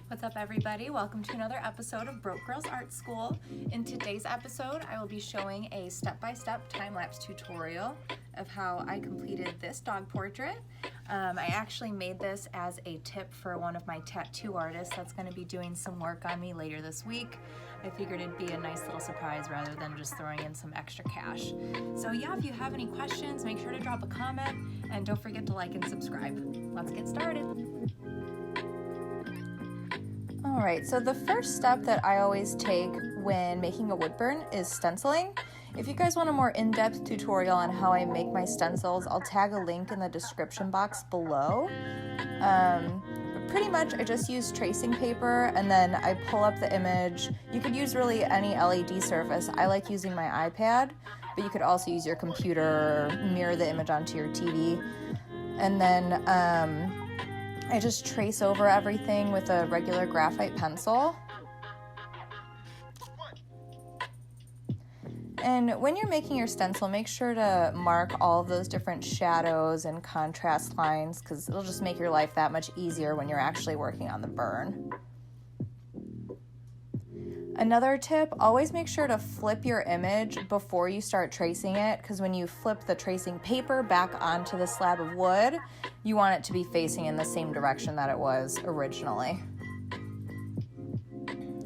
What's up, everybody? Welcome to another episode of Broke Girls Art School. In today's episode, I will be showing a step-by-step time-lapse tutorial of how I completed this dog portrait. I actually made this as a tip for one of my tattoo artists that's going to be doing some work on me later this week. I figured it'd be a nice little surprise rather than just throwing in some extra cash. So yeah, if you have any questions, make sure to drop a comment and don't forget to like and subscribe. Let's get started. Alright, so the first step that I always take when making a wood burn is stenciling. If you guys want a more in-depth tutorial on how I make my stencils, I'll tag a link in the description box below. But pretty much I just use tracing paper and then I pull up the image. You could use really any LED surface. I like using my iPad, but you could also use your computer or mirror the image onto your TV. And then I just trace over everything with a regular graphite pencil. And when you're making your stencil, make sure to mark all of those different shadows and contrast lines because it'll just make your life that much easier when you're actually working on the burn. Another tip, always make sure to flip your image before you start tracing it, because when you flip the tracing paper back onto the slab of wood, you want it to be facing in the same direction that it was originally.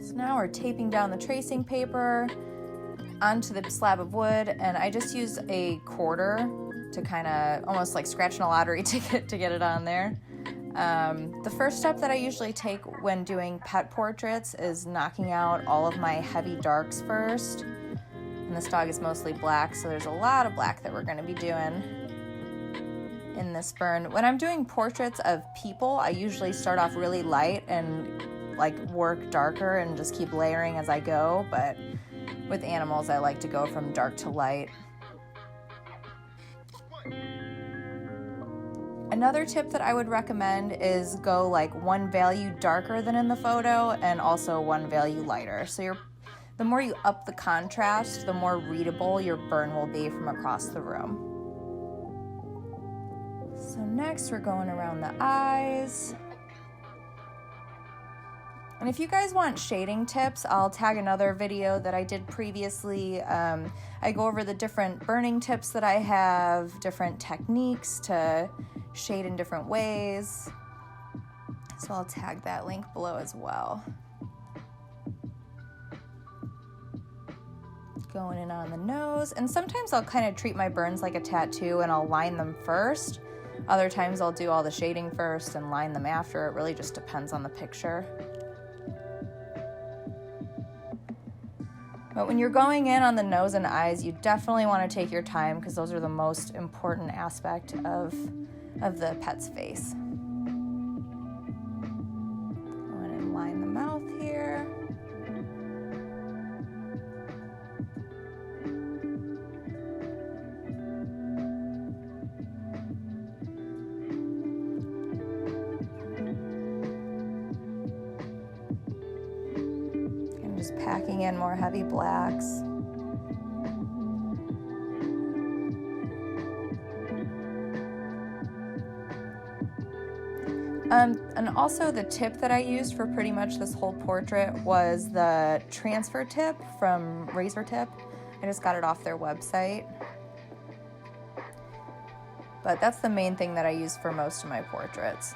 So now we're taping down the tracing paper onto the slab of wood, and I just use a quarter to kind of almost like scratching a lottery ticket to get it on there. The first step that I usually take when doing pet portraits is knocking out all of my heavy darks first. And this dog is mostly black, so there's a lot of black that we're going to be doing in this burn. When I'm doing portraits of people, I usually start off really light and like work darker and just keep layering as I go. But with animals, I like to go from dark to light. Another tip that I would recommend is go like one value darker than in the photo and also one value lighter. So the more you up the contrast, the more readable your burn will be from across the room. So next we're going around the eyes. And if you guys want shading tips, I'll tag another video that I did previously. I go over the different burning tips that I have, different techniques to shade in different ways. So I'll tag that link below as well. Going in on the nose. And sometimes I'll kind of treat my burns like a tattoo and I'll line them first. Other times I'll do all the shading first and line them after. It really just depends on the picture. But when you're going in on the nose and eyes, you definitely want to take your time because those are the most important aspect of the pet's face. Go in and line the mouth here. And just packing in more heavy blacks. And also the tip that I used for pretty much this whole portrait was the transfer tip from Razor Tip. I just got it off their website. But that's the main thing that I use for most of my portraits.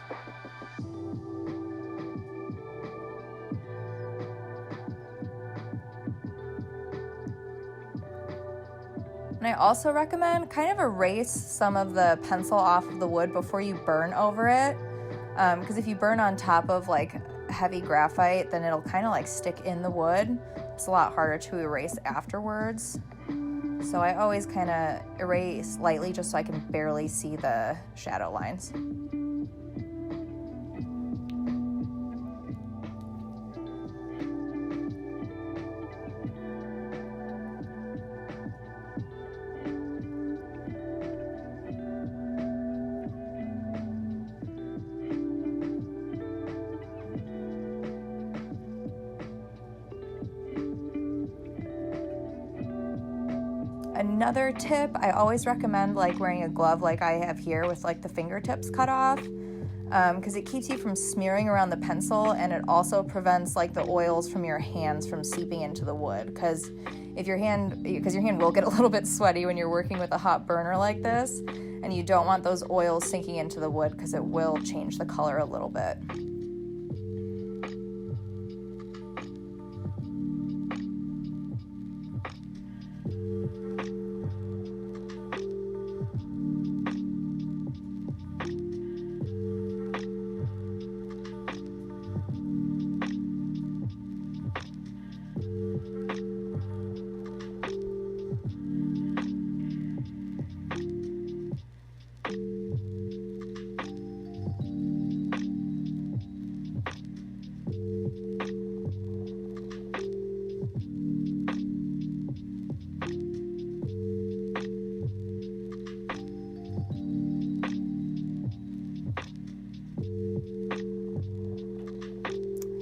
And I also recommend kind of erase some of the pencil off of the wood before you burn over it. Because if you burn on top of like heavy graphite, then it'll kind of like stick in the wood. It's a lot harder to erase afterwards. So I always kind of erase lightly just so I can barely see the shadow lines. Another tip, I always recommend like wearing a glove like I have here with like the fingertips cut off. because it keeps you from smearing around the pencil, and it also prevents like the oils from your hands from seeping into the wood, because your hand will get a little bit sweaty when you're working with a hot burner like this, and you don't want those oils sinking into the wood because it will change the color a little bit.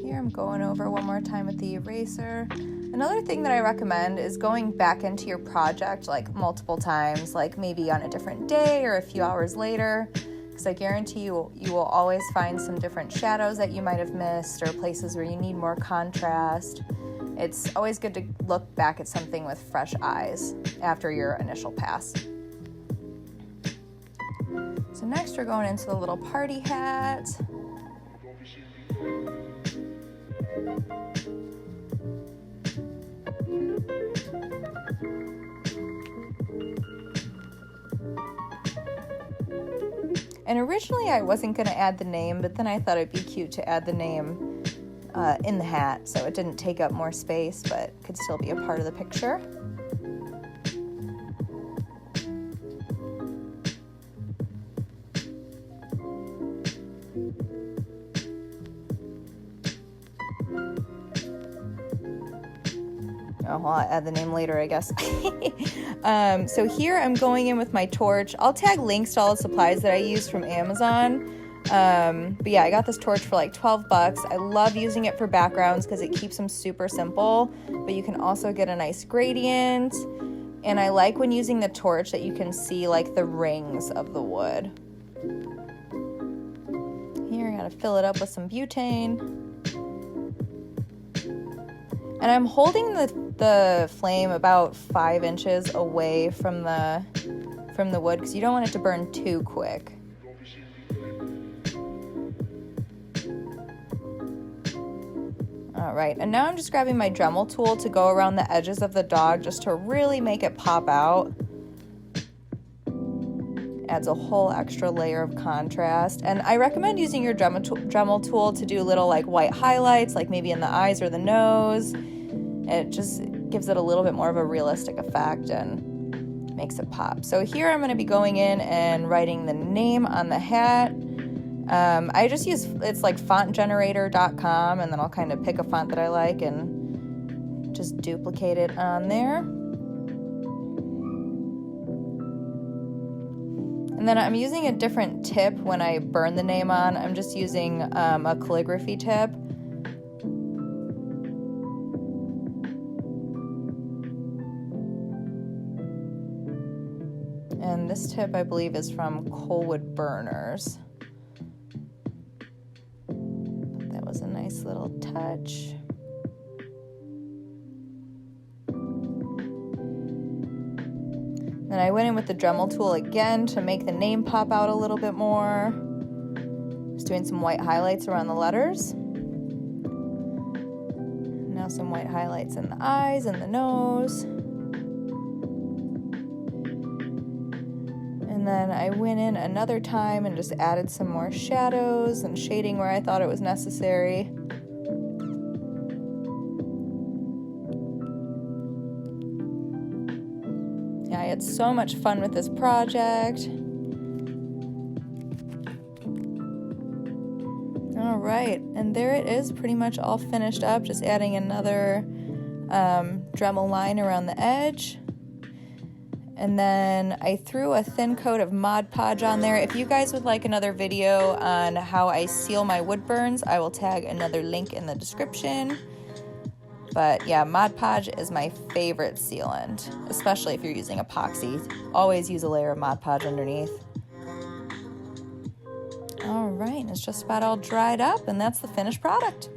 I'm going over one more time with the eraser. Another thing that I recommend is going back into your project like multiple times, like maybe on a different day or a few hours later, because I guarantee you will always find some different shadows that you might have missed or places where you need more contrast. It's always good to look back at something with fresh eyes after your initial pass. So next we're going into the little party hat. And originally I wasn't going to add the name, but then I thought it'd be cute to add the name in the hat, so it didn't take up more space, but could still be a part of the picture. Oh, well, I'll add the name later, I guess. So here I'm going in with my torch. I'll tag links to all the supplies that I use from Amazon. But yeah, I got this torch for like 12 bucks. I love using it for backgrounds because it keeps them super simple, but you can also get a nice gradient. And I like when using the torch that you can see like the rings of the wood. Here, I gotta fill it up with some butane. And I'm holding the flame about 5 inches away from the wood because you don't want it to burn too quick. All right, and now I'm just grabbing my Dremel tool to go around the edges of the dog just to really make it pop out. Adds a whole extra layer of contrast. And I recommend using your Dremel tool to do little like white highlights, like maybe in the eyes or the nose. It just gives it a little bit more of a realistic effect and makes it pop. So here I'm going to be going in and writing the name on the hat. I just use, it's like fontgenerator.com, and then I'll kind of pick a font that I like and just duplicate it on there. And then I'm using a different tip when I burn the name on. I'm just using a calligraphy tip. And this tip, I believe, is from Coalwood Burners. That was a nice little touch. Then I went in with the Dremel tool again to make the name pop out a little bit more. Just doing some white highlights around the letters. Now some white highlights in the eyes and the nose. And then I went in another time and just added some more shadows and shading where I thought it was necessary. Yeah, I had so much fun with this project. All right, and there it is, pretty much all finished up, just adding another Dremel line around the edge. And then I threw a thin coat of Mod Podge on there. If you guys would like another video on how I seal my wood burns, I will tag another link in the description. But yeah, Mod Podge is my favorite sealant, especially if you're using epoxy. Always use a layer of Mod Podge underneath. All right, and it's just about all dried up, and that's the finished product.